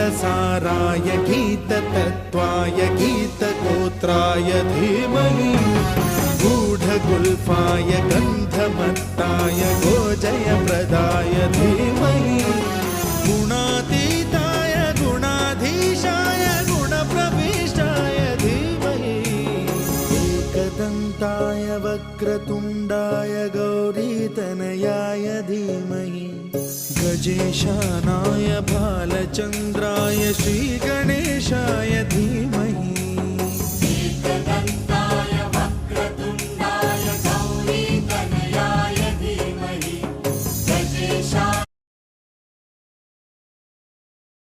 गीतसाराय गीततत्त्वाय गीतगोत्राय धीमहि गूढगुल्फाय गन्धमत्ताय गोजयप्रदाय धीमहि गुणातीताय गुणाधीशाय गुणप्रविष्टाय धीमहि एकदन्ताय वक्रतुण्डाय गौरीतनयाय धीमहि गजेशानाय भालचन्द्राय श्रीगणेशाय धीमहि